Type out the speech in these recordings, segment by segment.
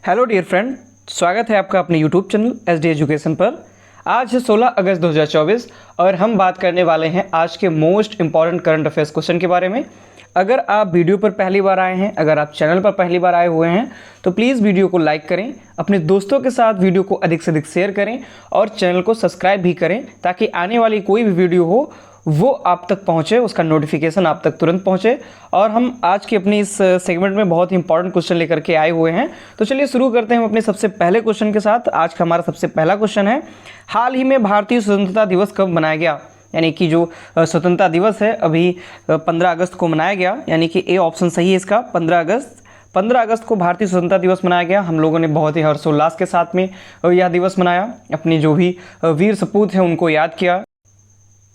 Hello dear friend, स्वागत है आपका अपने यूट्यूब चैनल एसडी एजुकेशन पर। आज है 16 अगस्त 2024 और हम बात करने वाले हैं आज के most important current affairs question के बारे में। अगर आप वीडियो पर पहली बार आए हैं, अगर आप चैनल पर पहली बार आए हुए हैं तो प्लीज़ वीडियो को लाइक करें, अपने दोस्तों के साथ वीडियो को अधिक से अधिक शेयर करें और चैनल को सब्सक्राइब भी करें ताकि आने वाली कोई भी वीडियो हो वो आप तक पहुंचे, उसका नोटिफिकेशन आप तक तुरंत पहुंचे। और हम आज की अपनी इस सेगमेंट में बहुत ही इंपॉर्टेंट क्वेश्चन लेकर के आए हुए हैं। तो चलिए शुरू करते हैं अपने सबसे पहले क्वेश्चन के साथ। आज का हमारा सबसे पहला क्वेश्चन है, हाल ही में भारतीय स्वतंत्रता दिवस कब मनाया गया? यानी कि जो स्वतंत्रता दिवस है अभी 15 अगस्त को मनाया गया, यानी कि ए ऑप्शन सही है इसका। 15 अगस्त को भारतीय स्वतंत्रता दिवस मनाया गया। हम लोगों ने बहुत ही हर्षोल्लास के साथ में यह दिवस मनाया, अपने जो भी वीर सपूत हैं उनको याद किया।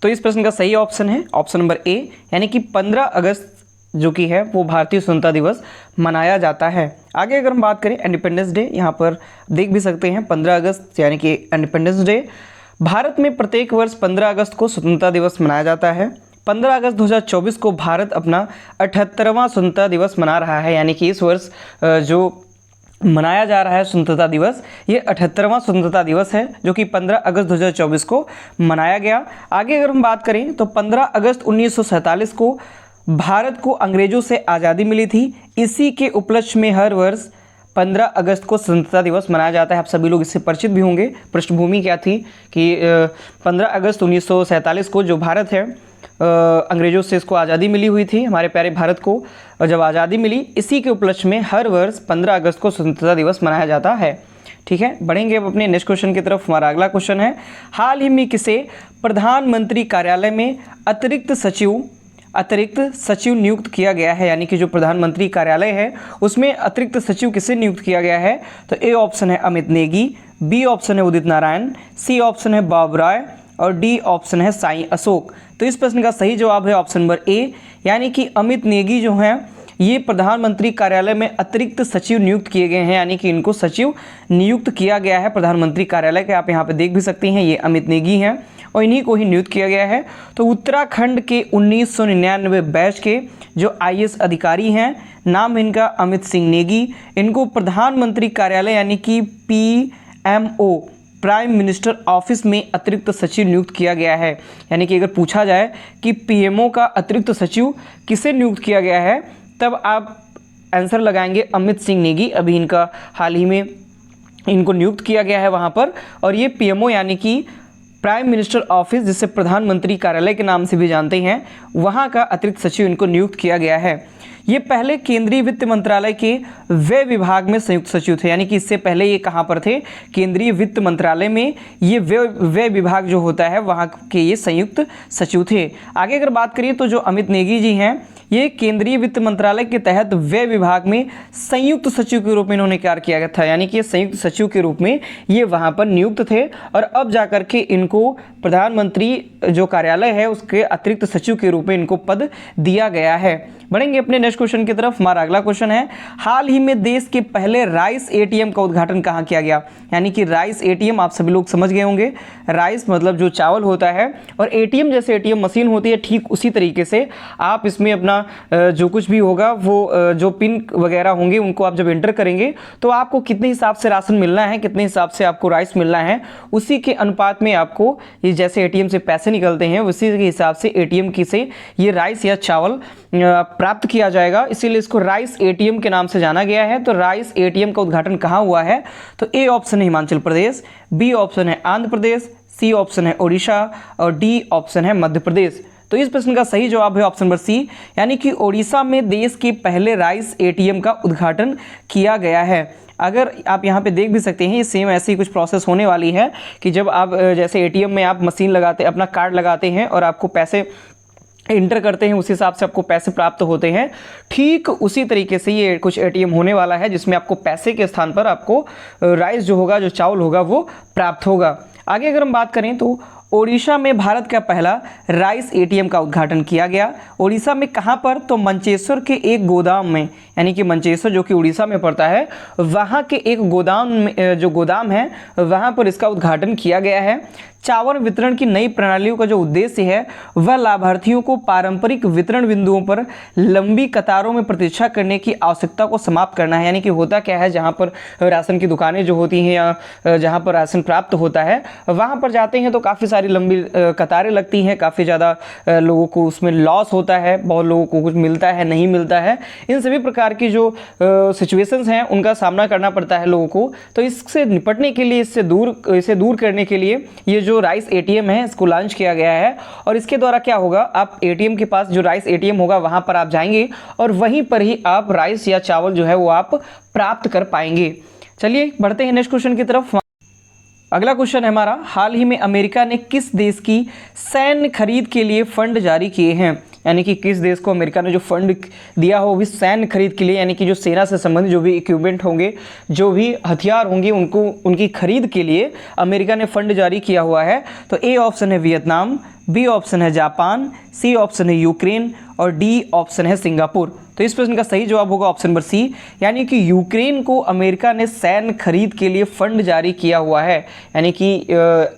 तो इस प्रश्न का सही ऑप्शन है ऑप्शन नंबर ए, यानी कि 15 अगस्त जो कि है वो भारतीय स्वतंत्रता दिवस मनाया जाता है। आगे अगर हम बात करें इंडिपेंडेंस डे, यहाँ पर देख भी सकते हैं 15 अगस्त यानी कि इंडिपेंडेंस डे। भारत में प्रत्येक वर्ष 15 अगस्त को स्वतंत्रता दिवस मनाया जाता है। 15 अगस्त 2024 को भारत अपना 78वां स्वतंत्रता दिवस मना रहा है, यानी कि इस वर्ष जो मनाया जा रहा है स्वतंत्रता दिवस, ये 78वां स्वतंत्रता दिवस है जो कि 15 अगस्त 2024 को मनाया गया। आगे अगर हम बात करें तो 15 अगस्त 1947 को भारत को अंग्रेजों से आज़ादी मिली थी। इसी के उपलक्ष्य में हर वर्ष 15 अगस्त को स्वतंत्रता दिवस मनाया जाता है। आप सभी लोग इससे परिचित भी होंगे। पृष्ठभूमि क्या थी कि 15 अगस्त 1947 को जो भारत है अंग्रेजों से इसको आज़ादी मिली हुई थी, हमारे प्यारे भारत को जब आज़ादी मिली, इसी के उपलक्ष्य में हर वर्ष 15 अगस्त को स्वतंत्रता दिवस मनाया जाता है। ठीक है, बढ़ेंगे अब अपने नेक्स्ट क्वेश्चन की तरफ। हमारा अगला क्वेश्चन है, हाल ही में किसे प्रधानमंत्री कार्यालय में अतिरिक्त सचिव नियुक्त किया गया है? यानी कि जो प्रधानमंत्री कार्यालय है उसमें अतिरिक्त सचिव किसे नियुक्त किया गया है? तो ए ऑप्शन है अमित नेगी, बी ऑप्शन है उदित नारायण, सी ऑप्शन है बाब राय और डी ऑप्शन है साई अशोक। तो इस प्रश्न का सही जवाब है ऑप्शन नंबर ए, यानी कि अमित नेगी जो हैं ये प्रधानमंत्री कार्यालय में अतिरिक्त सचिव नियुक्त किए गए हैं, यानी कि इनको सचिव नियुक्त किया गया है प्रधानमंत्री कार्यालय के। आप यहाँ पे देख भी सकते हैं, ये अमित नेगी हैं और इन्हीं को ही नियुक्त किया गया है। तो उत्तराखंड के 1999 बैच के जो IAS अधिकारी हैं, नाम इनका अमित सिंह नेगी, इनको प्रधानमंत्री कार्यालय यानी कि PMO प्राइम मिनिस्टर ऑफिस में अतिरिक्त सचिव नियुक्त किया गया है। यानी कि अगर पूछा जाए कि PMO का अतिरिक्त सचिव किसे नियुक्त किया गया है, तब आप आंसर लगाएंगे अमित सिंह नेगी। अभी इनका हाल ही में इनको नियुक्त किया गया है वहाँ पर, और ये PMO यानी कि प्राइम मिनिस्टर ऑफिस, जिसे प्रधानमंत्री कार्यालय के नाम से भी जानते हैं, वहाँ का अतिरिक्त सचिव इनको नियुक्त किया गया है। ये पहले केंद्रीय वित्त मंत्रालय के व्यय विभाग में संयुक्त सचिव थे, यानी कि इससे पहले ये कहाँ पर थे? केंद्रीय वित्त मंत्रालय में ये व्यय विभाग जो होता है वहाँ के ये संयुक्त सचिव थे। आगे अगर बात करिए तो जो अमित नेगी जी हैं ये केंद्रीय वित्त मंत्रालय के तहत व्यय विभाग में संयुक्त सचिव के रूप में इन्होंने कार्य किया गया था, यानी कि संयुक्त सचिव के रूप में ये वहाँ पर नियुक्त थे और अब जाकर के इनको प्रधानमंत्री जो कार्यालय है उसके अतिरिक्त सचिव के रूप में इनको पद दिया गया है। बढ़ेंगे अपने नेक्स्ट क्वेश्चन की तरफ। हमारा अगला क्वेश्चन है, हाल ही में देश के पहले राइस ATM का उद्घाटन कहाँ किया गया? यानी कि राइस ATM आप सभी लोग समझ गए होंगे, राइस मतलब जो चावल होता है, और ATM जैसे ATM मशीन होती है, ठीक उसी तरीके से आप इसमें अपना जो कुछ भी होगा वो जो पिन वगैरह होंगे उनको आप जब एंटर करेंगे तो आपको कितने हिसाब से राशन मिलना है, कितने हिसाब से आपको राइस मिलना है, उसी के अनुपात में आपको ये जैसे ATM से पैसे निकलते हैं उसी के हिसाब से ATM की से ये राइस या चावल प्राप्त किया जाएगा, इसीलिए इसको राइस ATM के नाम से जाना गया है। तो राइस ATM का उद्घाटन कहाँ हुआ है? तो ए ऑप्शन है हिमाचल प्रदेश, बी ऑप्शन है आंध्र प्रदेश, सी ऑप्शन है ओडिशा और डी ऑप्शन है मध्य प्रदेश। तो इस प्रश्न का सही जवाब है ऑप्शन नंबर सी, यानी कि ओडिशा में देश के पहले राइस ATM का उद्घाटन किया गया है। अगर आप यहाँ पे देख भी सकते हैं, ये सेम ऐसी कुछ प्रोसेस होने वाली है कि जब आप जैसे ATM में आप मशीन लगाते, अपना कार्ड लगाते हैं और आपको पैसे इंटर करते हैं, उस हिसाब से आपको पैसे प्राप्त होते हैं, ठीक उसी तरीके से ये कुछ ATM होने वाला है जिसमें आपको पैसे के स्थान पर आपको राइस जो होगा, जो चावल होगा वो प्राप्त होगा। आगे अगर हम बात करें तो ओडिशा में भारत का पहला राइस ATM का उद्घाटन किया गया। ओडिशा में कहाँ पर? तो मंचेश्वर के एक गोदाम में, यानी कि मंचेश्वर जो कि उड़ीसा में पड़ता है, वहाँ के एक गोदाम में जो गोदाम है वहाँ पर इसका उद्घाटन किया गया है। चावल वितरण की नई प्रणालियों का जो उद्देश्य है वह लाभार्थियों को पारंपरिक वितरण बिंदुओं पर लंबी कतारों में प्रतीक्षा करने की आवश्यकता को समाप्त करना है। यानी कि होता क्या है, जहाँ पर राशन की दुकानें जो होती हैं या जहाँ पर राशन प्राप्त होता है वहाँ पर जाते हैं तो काफ़ी सारी लंबी कतारें लगती हैं, काफ़ी ज़्यादा लोगों को उसमें लॉस होता है, बहुत लोगों को कुछ मिलता है, नहीं मिलता है। इन सभी प्रकार की जो सिचुएशंस हैं उनका सामना करना पड़ता है लोगों को। तो इससे निपटने के लिए, इसे दूर करने के लिए ये जो राइस एटीएम है इसको लॉन्च किया गया है। और इसके द्वारा क्या होगा, आप एटीएम के पास जो राइस एटीएम होगा वहाँ पर आप जाएंगे और वहीं पर ही आप राइस या चावल जो है वो आप प्राप्त कर पाएंगे। चलिए बढ़ते हैं नेक्स्ट क्वेश्चन की तरफ। अगला क्वेश्चन है हमारा, हाल ही में अमेरिका ने किस देश की सैन्य खरीद के लिए फंड जारी किए हैं? यानी कि किस देश को अमेरिका ने जो फंड दिया हो वो भी सैन्य खरीद के लिए, यानी कि जो सेना से संबंधित जो भी इक्विपमेंट होंगे, जो भी हथियार होंगे, उनकी खरीद के लिए अमेरिका ने फंड जारी किया हुआ है। तो ए ऑप्शन है वियतनाम, बी ऑप्शन है जापान, सी ऑप्शन है यूक्रेन और डी ऑप्शन है सिंगापुर। तो इस प्रश्न का सही जवाब होगा ऑप्शन नंबर सी, यानी कि यूक्रेन को अमेरिका ने सैन्य खरीद के लिए फंड जारी किया हुआ है। यानी कि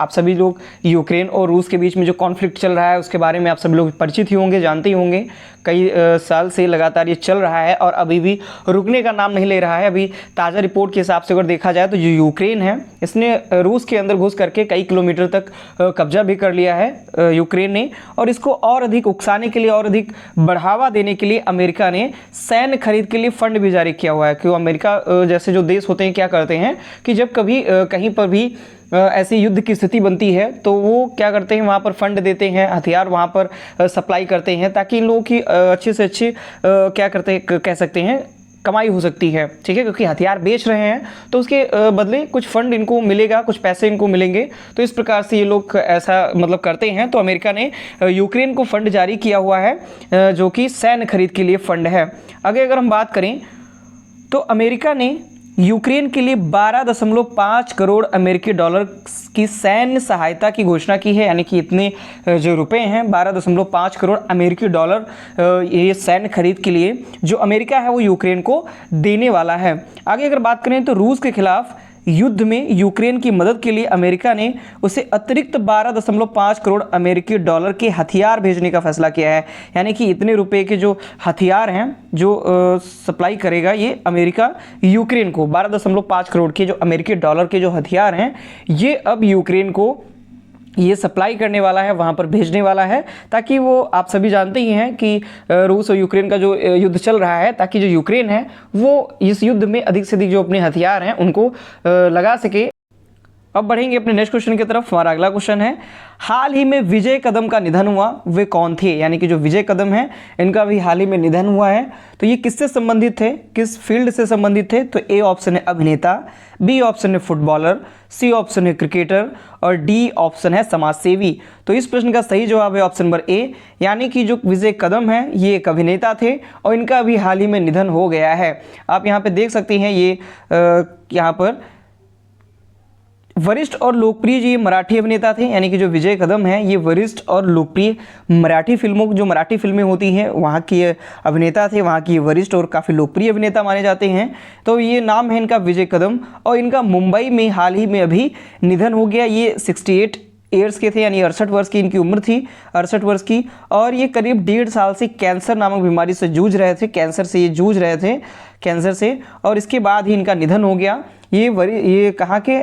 आप सभी लोग यूक्रेन और रूस के बीच में जो कॉन्फ्लिक्ट चल रहा है उसके बारे में आप सभी लोग परिचित ही होंगे, जानते ही होंगे। कई साल से लगातार ये चल रहा है और अभी भी रुकने का नाम नहीं ले रहा है। अभी ताज़ा रिपोर्ट के हिसाब से अगर देखा जाए तो जो यूक्रेन है इसने रूस के अंदर घुस करके कई किलोमीटर तक कब्जा भी कर लिया है यूक्रेन ने। और इसको और अधिक उकसाने के लिए और अधिक बढ़ावा देने के लिए अमेरिका ने सैन्य खरीद के लिए फंड भी जारी किया हुआ है। क्यों अमेरिका जैसे जो देश होते हैं क्या करते हैं कि जब कभी कहीं पर भी ऐसी युद्ध की स्थिति बनती है तो वो क्या करते हैं, वहाँ पर फंड देते हैं, हथियार वहाँ पर सप्लाई करते हैं ताकि इन लोगों की अच्छे से अच्छी क्या करते हैं, कह सकते हैं कमाई हो सकती है। ठीक है, क्योंकि हथियार बेच रहे हैं तो उसके बदले कुछ फंड इनको मिलेगा, कुछ पैसे इनको मिलेंगे। तो इस प्रकार से ये लोग ऐसा मतलब करते हैं। तो अमेरिका ने यूक्रेन को फंड जारी किया हुआ है जो कि सैन्य खरीद के लिए फंड है। आगे अगर हम बात करें तो अमेरिका ने यूक्रेन के लिए 12.5 करोड़ अमेरिकी डॉलर की सैन्य सहायता की घोषणा की है। यानी कि इतने जो रुपए हैं 12.5 करोड़ अमेरिकी डॉलर ये सैन्य खरीद के लिए जो अमेरिका है वो यूक्रेन को देने वाला है। आगे अगर बात करें तो रूस के खिलाफ युद्ध में यूक्रेन की मदद के लिए अमेरिका ने उसे अतिरिक्त 12.5 करोड़ अमेरिकी डॉलर के हथियार भेजने का फैसला किया है। यानी कि इतने रुपए के जो हथियार हैं जो सप्लाई करेगा ये अमेरिका यूक्रेन को, 12.5 करोड़ के जो अमेरिकी डॉलर के जो हथियार हैं ये अब यूक्रेन को ये सप्लाई करने वाला है, वहाँ पर भेजने वाला है। ताकि वो आप सभी जानते ही हैं कि रूस और यूक्रेन का जो युद्ध चल रहा है, ताकि जो यूक्रेन है वो इस युद्ध में अधिक से अधिक जो अपने हथियार हैं उनको लगा सके। अब बढ़ेंगे अपने नेक्स्ट क्वेश्चन की तरफ। हमारा अगला क्वेश्चन है, हाल ही में विजय कदम का निधन हुआ, वे कौन थे? यानी कि जो विजय कदम है इनका भी हाल ही में निधन हुआ है। तो ये किससे संबंधित थे, किस फील्ड से संबंधित थे? तो ए ऑप्शन है अभिनेता, बी ऑप्शन है फुटबॉलर, सी ऑप्शन है क्रिकेटर और डी ऑप्शन है समाज सेवी। तो इस प्रश्न का सही जवाब है ऑप्शन नंबर ए, यानी कि जो विजय कदम है ये एक अभिनेता थे और इनका भी हाल ही में निधन हो गया है। आप यहाँ पे देख सकते हैं ये यहाँ पर वरिष्ठ और लोकप्रिय जी मराठी अभिनेता थे। यानी कि जो विजय कदम हैं ये वरिष्ठ और लोकप्रिय मराठी फिल्में होती हैं वहाँ की अभिनेता थे, वहाँ की वरिष्ठ और काफ़ी लोकप्रिय अभिनेता माने जाते हैं। तो ये नाम है इनका विजय कदम और इनका मुंबई में हाल ही में अभी निधन हो गया। ये 68 ईयर्स के थे, यानी 68 वर्ष की इनकी उम्र थी, 68 वर्ष की। और ये करीब 1.5 साल से कैंसर नामक बीमारी से जूझ रहे थे, कैंसर से और इसके बाद ही इनका निधन हो गया। ये कहाँ के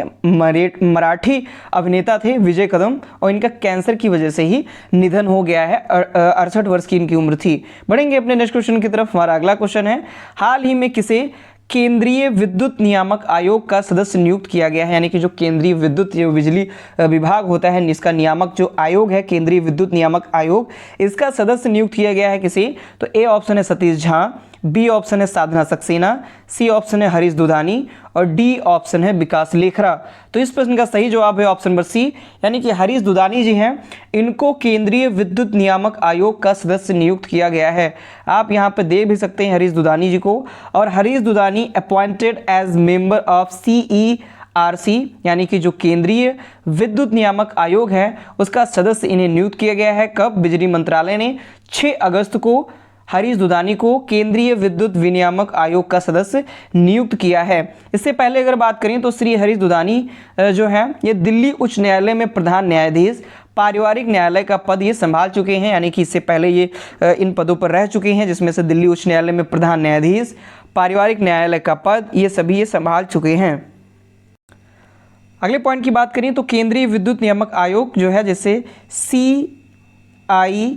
मराठी अभिनेता थे विजय कदम और इनका कैंसर की वजह से ही निधन हो गया है। 68 वर्ष की इनकी उम्र थी। बढ़ेंगे अपने नेक्स्ट क्वेश्चन की तरफ। हमारा अगला क्वेश्चन है, हाल ही में किसे केंद्रीय विद्युत नियामक आयोग का सदस्य नियुक्त किया गया है? यानी कि जो केंद्रीय विद्युत जो बिजली विभाग होता है इसका नियामक जो आयोग है केंद्रीय विद्युत नियामक आयोग, इसका सदस्य नियुक्त किया गया है किसे? तो ए ऑप्शन है सतीश झा, बी ऑप्शन है साधना सक्सेना, सी ऑप्शन है हरीश दुधानी और डी ऑप्शन है विकास लेखरा। तो इस प्रश्न का सही जवाब है ऑप्शन नंबर सी, यानी कि हरीश दुधानी जी हैं, इनको केंद्रीय विद्युत नियामक आयोग का सदस्य नियुक्त किया गया है। आप यहाँ पे देख भी सकते हैं हरीश दुधानी जी को। और Harish Dudhani appointed as member of CERC, यानी कि जो केंद्रीय विद्युत नियामक आयोग है उसका सदस्य इन्हें नियुक्त किया गया है। कब? बिजली मंत्रालय ने 6 अगस्त को हरीश दुधानी को केंद्रीय विद्युत विनियामक आयोग का सदस्य नियुक्त किया है। इससे पहले अगर बात करें तो श्री हरीश दुधानी जो है ये दिल्ली उच्च न्यायालय में प्रधान न्यायाधीश पारिवारिक न्यायालय का पद ये संभाल चुके हैं, यानी कि इससे पहले ये इन पदों पर रह चुके हैं, जिसमें से दिल्ली उच्च न्यायालय में प्रधान न्यायाधीश, पारिवारिक न्यायालय का पद, ये सभी ये संभाल चुके हैं। अगले पॉइंट की बात करें तो केंद्रीय विद्युत नियामक आयोग जो है, जैसे CIRC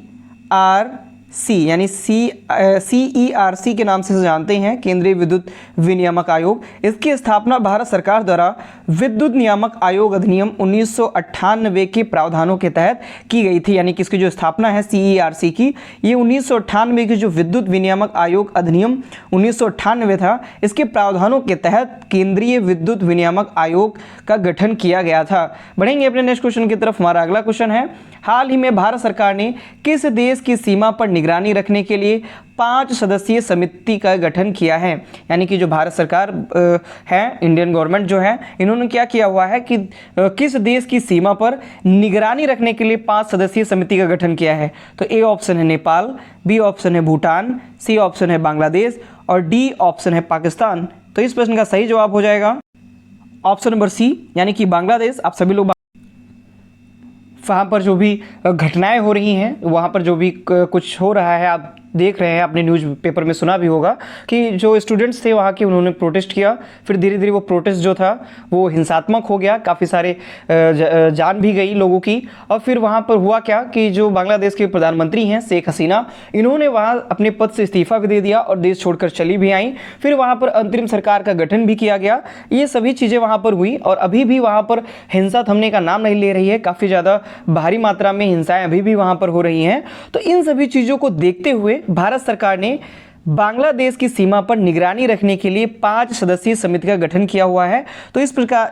यानी CERC के नाम से जानते हैं, केंद्रीय विद्युत विनियामक आयोग, इसकी स्थापना भारत सरकार द्वारा विद्युत नियामक आयोग अधिनियम 1998 के प्रावधानों के तहत की गई थी। यानी कि इसकी जो स्थापना है CERC की, ये 1998 के जो विद्युत विनियामक आयोग अधिनियम 1998 था, इसके प्रावधानों के तहत केंद्रीय विद्युत विनियामक आयोग का गठन किया गया था। बढ़ेंगे अपने नेक्स्ट क्वेश्चन की तरफ। हमारा अगला क्वेश्चन है, हाल ही में भारत सरकार ने किस देश की सीमा पर निगरानी रखने के लिए 5 सदस्यीय समिति का गठन किया है। यानी कि जो भारत सरकार है, इंडियन गवर्नमेंट जो है, इन्होंने क्या किया हुआ है कि किस देश की सीमा पर निगरानी रखने के लिए 5 सदस्यीय समिति का गठन किया है। तो ए ऑप्शन है नेपाल, बी ऑप्शन है भूटान, सी ऑप्शन है बांग्लादेश और डी ऑप्शन है पाकिस्तान। तो इस प्रश्न का सही जवाब हो जाएगा ऑप्शन नंबर सी, यानी कि बांग्लादेश। आप सभी लोग वहाँ पर जो भी घटनाएं हो रही हैं, वहाँ पर जो भी कुछ हो रहा है, आप देख रहे हैं, आपने न्यूज़ पेपर में सुना भी होगा कि जो स्टूडेंट्स थे वहाँ के, उन्होंने प्रोटेस्ट किया, फिर धीरे धीरे वो प्रोटेस्ट जो था वो हिंसात्मक हो गया, काफ़ी सारे जान भी गई लोगों की। और फिर वहाँ पर हुआ क्या कि जो बांग्लादेश के प्रधानमंत्री हैं शेख हसीना, इन्होंने वहाँ अपने पद से इस्तीफा भी दे दिया और देश छोड़कर चली भी आई। फिर वहाँ पर अंतरिम सरकार का गठन भी किया गया। ये सभी चीज़ें वहाँ पर हुई और अभी भी वहाँ पर हिंसा थमने का नाम नहीं ले रही है। काफ़ी ज़्यादा भारी मात्रा में हिंसाएं अभी भी वहाँ पर हो रही हैं। तो इन सभी चीज़ों को देखते हुए भारत सरकार ने बांग्लादेश की सीमा पर निगरानी रखने के लिए 5 सदस्यीय समिति का गठन किया हुआ है। तो इस प्रकार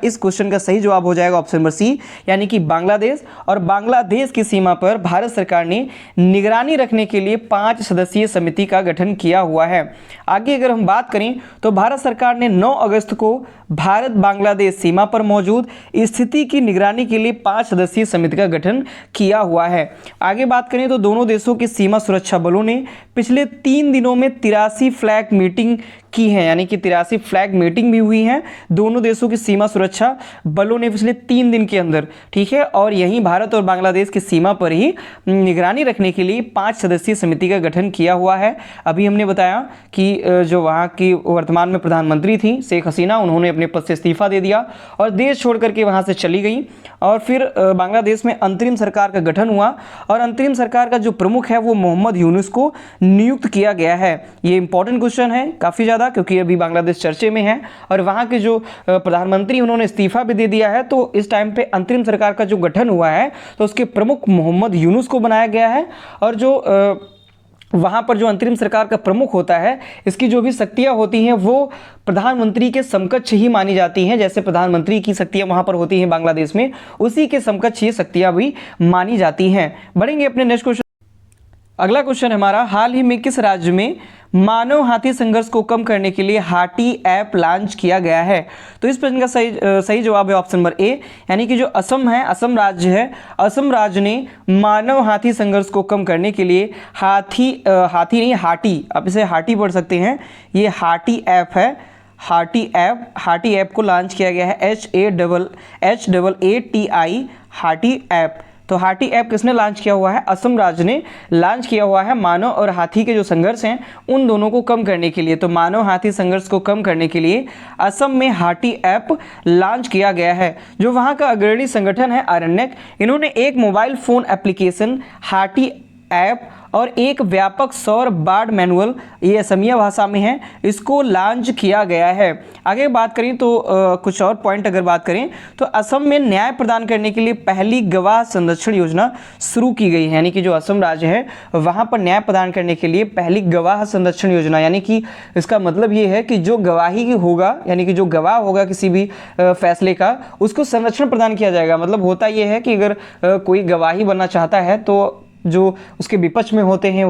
इस क्वेश्चन का सही जवाब हो जाएगा ऑप्शन नंबर सी, यानी कि बांग्लादेश। और बांग्लादेश की सीमा पर भारत सरकार ने निगरानी रखने के लिए 5 सदस्यीय समिति का गठन किया हुआ है। आगे अगर हम बात करें तो भारत सरकार ने 9 अगस्त को भारत बांग्लादेश सीमा पर मौजूद स्थिति की निगरानी के लिए 5 सदस्यीय समिति का गठन किया हुआ है। आगे बात करें तो दोनों देशों के सीमा सुरक्षा बलों ने पिछले 3 दिनों में 83 फ्लैग मीटिंग की है, यानी कि 83 फ्लैग मीटिंग भी हुई हैं दोनों देशों की सीमा सुरक्षा बलों ने पिछले 3 दिन के अंदर, ठीक है। और यहीं भारत और बांग्लादेश की सीमा पर ही निगरानी रखने के लिए 5 सदस्यीय समिति का गठन किया हुआ है। अभी हमने बताया कि जो वहाँ की वर्तमान में प्रधानमंत्री थी शेख हसीना, उन्होंने अपने पद से इस्तीफा दे दिया और देश छोड़ करके वहाँ से चली गई। और फिर बांग्लादेश में अंतरिम सरकार का गठन हुआ और अंतरिम सरकार का जो प्रमुख है वो मोहम्मद यूनुस को नियुक्त किया गया है। ये इंपॉर्टेंट क्वेश्चन है काफ़ी ज़्यादा, क्योंकि अभी बांग्लादेश चर्चे में है और वहाँ के जो प्रधानमंत्री उन्होंने इस्तीफा भी दे दिया है। तो इस टाइम पे अंतरिम सरकार का जो गठन हुआ है तो उसके प्रमुख मोहम्मद यूनुस को बनाया गया है। और जो वहाँ पर जो अंतरिम सरकार का प्रमुख होता है, इसकी जो भी शक्तियाँ होती हैं वो प्रधानमंत्री के समकक्ष ही मानी जाती हैं। जैसे प्रधानमंत्री की शक्तियाँ वहाँ पर होती हैं बांग्लादेश में, उसी के समकक्ष ये शक्तियाँ भी मानी जाती हैं। बढ़ेंगे अपने नेक्स्ट क्वेश्चन। अगला क्वेश्चन हमारा, हाल ही में किस राज्य में मानव हाथी संघर्ष को कम करने के लिए हाथी ऐप लॉन्च किया गया है। तो इस प्रश्न का सही जवाब है ऑप्शन नंबर ए, यानी कि जो असम है, असम राज्य है, असम राज्य ने मानव हाथी संघर्ष को कम करने के लिए हाथी आप इसे हाटी पढ़ सकते हैं, ये हाटी ऐप है, हाटी ऐप को लॉन्च किया गया है, HAATI हाटी ऐप। तो हाटी ऐप किसने लॉन्च किया हुआ है? असम राज्य ने लॉन्च किया हुआ है। मानव और हाथी के जो संघर्ष हैं उन दोनों को कम करने के लिए, तो मानव हाथी संघर्ष को कम करने के लिए असम में हाटी ऐप लॉन्च किया गया है। जो वहाँ का अग्रणी संगठन है आरण्यक, इन्होंने एक mobile phone application Hati app और एक व्यापक सौर बाढ़ मैनुअल, ये असमिया भाषा में है, इसको लॉन्च किया गया है। आगे बात करें तो कुछ और पॉइंट अगर बात करें तो असम में न्याय प्रदान करने के लिए पहली गवाह संरक्षण योजना शुरू की गई है। यानी कि जो असम राज्य है वहाँ पर न्याय प्रदान करने के लिए पहली गवाह संरक्षण योजना, यानी कि इसका मतलब ये है कि जो गवाही होगा, यानी कि जो गवाह होगा किसी भी फैसले का, उसको संरक्षण प्रदान किया जाएगा। मतलब होता ये है कि अगर कोई गवाही बनना चाहता है तो जो उसके विपक्ष में होते हैं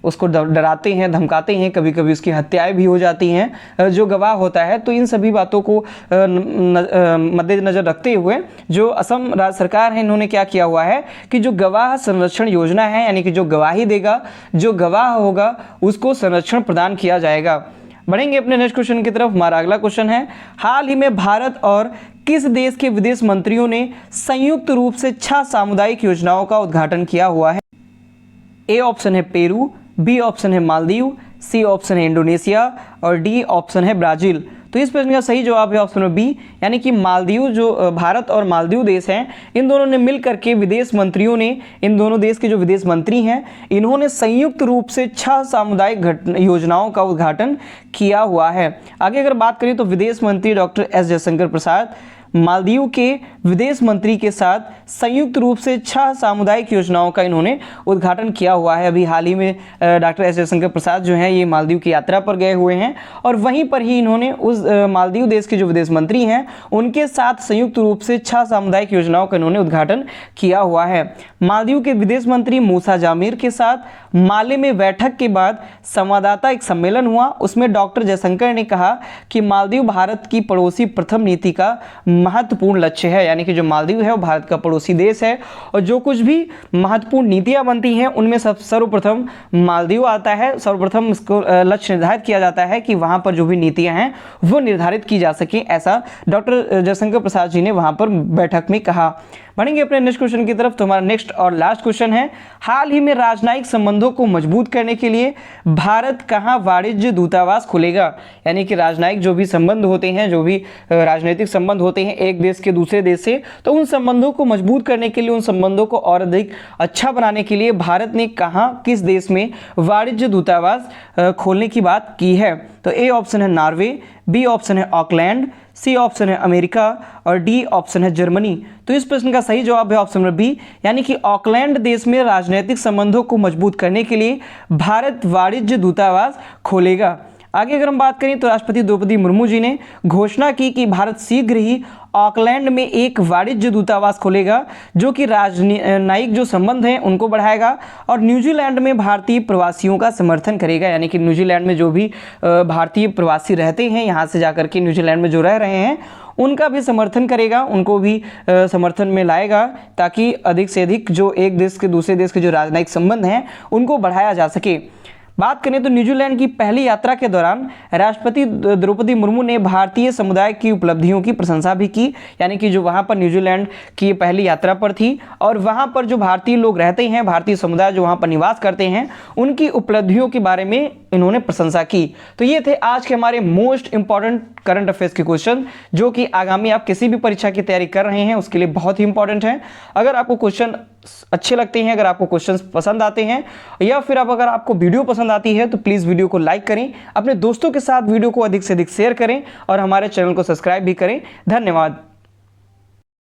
उसको डराते हैं, धमकाते हैं, कभी कभी उसकी हत्याएं भी हो जाती हैं जो गवाह होता है। तो इन सभी बातों को मद्देनज़र रखते हुए जो असम राज्य सरकार है, इन्होंने क्या किया हुआ है कि जो गवाह संरक्षण योजना है, यानी कि जो गवाही देगा, जो गवाह होगा, उसको संरक्षण प्रदान किया जाएगा। बढ़ेंगे अपने नेक्स्ट क्वेश्चन की तरफ। हमारा अगला क्वेश्चन है, हाल ही में भारत और किस देश के विदेश मंत्रियों ने संयुक्त रूप से 6 सामुदायिक योजनाओं का उद्घाटन किया हुआ है? ए ऑप्शन है पेरू, बी ऑप्शन है मालदीव, सी ऑप्शन है इंडोनेशिया और डी ऑप्शन है ब्राजील। तो इस प्रश्न का सही जवाब है ऑप्शन बी, यानी कि मालदीव। जो भारत और मालदीव देश हैं, इन दोनों ने मिलकर के विदेश मंत्रियों ने, इन दोनों देश के जो विदेश मंत्री हैं, इन्होंने संयुक्त रूप से 6 सामुदायिक योजनाओं का उद्घाटन किया हुआ है। आगे अगर बात करें तो विदेश मंत्री डॉक्टर एस जयशंकर प्रसाद मालदीव के विदेश मंत्री के साथ संयुक्त रूप से 6 सामुदायिक योजनाओं का इन्होंने उद्घाटन किया हुआ है। अभी हाल ही में डॉक्टर एस जयशंकर प्रसाद जो हैं, ये मालदीव की यात्रा पर गए हुए हैं और वहीं पर ही इन्होंने उस मालदीव देश के जो विदेश मंत्री हैं, उनके साथ संयुक्त रूप से 6 सामुदायिक योजनाओं का इन्होंने उद्घाटन किया हुआ है। मालदीव के विदेश मंत्री मूसा जामिर के साथ माले में बैठक के बाद संवाददाता एक सम्मेलन हुआ। उसमें डॉक्टर जयशंकर ने कहा कि मालदीव भारत की पड़ोसी प्रथम नीति का महत्वपूर्ण लक्ष्य है, यानी कि जो मालदीव है वो भारत का पड़ोसी देश है और जो कुछ भी महत्वपूर्ण नीतियां बनती हैं उनमें सर्वप्रथम मालदीव आता है। सर्वप्रथम इसको लक्ष्य निर्धारित किया जाता है कि वहां पर जो भी नीतियां हैं वो निर्धारित की जा सके, ऐसा डॉक्टर जयशंकर प्रसाद जी ने वहां पर बैठक में कहा। बढ़ेंगे अपने नेक्स्ट क्वेश्चन की तरफ। तो हमारा नेक्स्ट और लास्ट क्वेश्चन है, हाल ही में राजनयिक संबंधों को मजबूत करने के लिए भारत कहाँ वाणिज्य दूतावास खुलेगा? यानी कि राजनयिक जो भी संबंध होते हैं, जो भी राजनीतिक संबंध होते हैं एक देश के दूसरे देश से, तो उन संबंधों को मजबूत करने के लिए, उन संबंधों को और अधिक अच्छा बनाने के लिए भारत ने कहाँ, किस देश में वाणिज्य दूतावास खोलने की बात की है? तो ए ऑप्शन है नॉर्वे, बी ऑप्शन है ऑकलैंड, सी ऑप्शन है अमेरिका और डी ऑप्शन है जर्मनी। तो इस प्रश्न का सही जवाब है ऑप्शन नंबर बी, यानी कि ऑकलैंड देश में राजनीतिक संबंधों को मजबूत करने के लिए भारत वाणिज्य दूतावास खोलेगा। आगे अगर हम बात करें तो राष्ट्रपति द्रौपदी मुर्मू जी ने घोषणा की कि भारत शीघ्र ही ऑकलैंड में एक वाणिज्य दूतावास खोलेगा जो कि राजनयिक जो संबंध हैं उनको बढ़ाएगा और न्यूजीलैंड में भारतीय प्रवासियों का समर्थन करेगा। यानी कि न्यूजीलैंड में जो भी भारतीय प्रवासी रहते हैं, यहाँ से जाकर के न्यूजीलैंड में जो रह रहे हैं, उनका भी समर्थन करेगा, उनको भी समर्थन में लाएगा ताकि अधिक से अधिक जो एक देश के दूसरे देश के जो राजनयिक संबंध हैं उनको बढ़ाया जा सके। बात करें तो न्यूजीलैंड की पहली यात्रा के दौरान राष्ट्रपति द्रौपदी मुर्मू ने भारतीय समुदाय की उपलब्धियों की प्रशंसा भी की। यानी कि जो वहाँ पर न्यूजीलैंड की पहली यात्रा पर थी और वहाँ पर जो भारतीय लोग रहते हैं, भारतीय समुदाय जो वहाँ पर निवास करते हैं, उनकी उपलब्धियों के बारे में इन्होंने प्रशंसा की। तो ये थे आज के हमारे मोस्ट इंपॉर्टेंट करंट अफेयर्स के क्वेश्चन, जो कि आगामी आप किसी भी परीक्षा की तैयारी कर रहे हैं उसके लिए बहुत ही इंपॉर्टेंट है। अगर आपको क्वेश्चन अच्छे लगते हैं, अगर आपको क्वेश्चंस पसंद आते हैं या फिर अगर आपको वीडियो पसंद आती है तो प्लीज़ वीडियो को लाइक करें, अपने दोस्तों के साथ वीडियो को अधिक से अधिक शेयर करें और हमारे चैनल को सब्सक्राइब भी करें। धन्यवाद।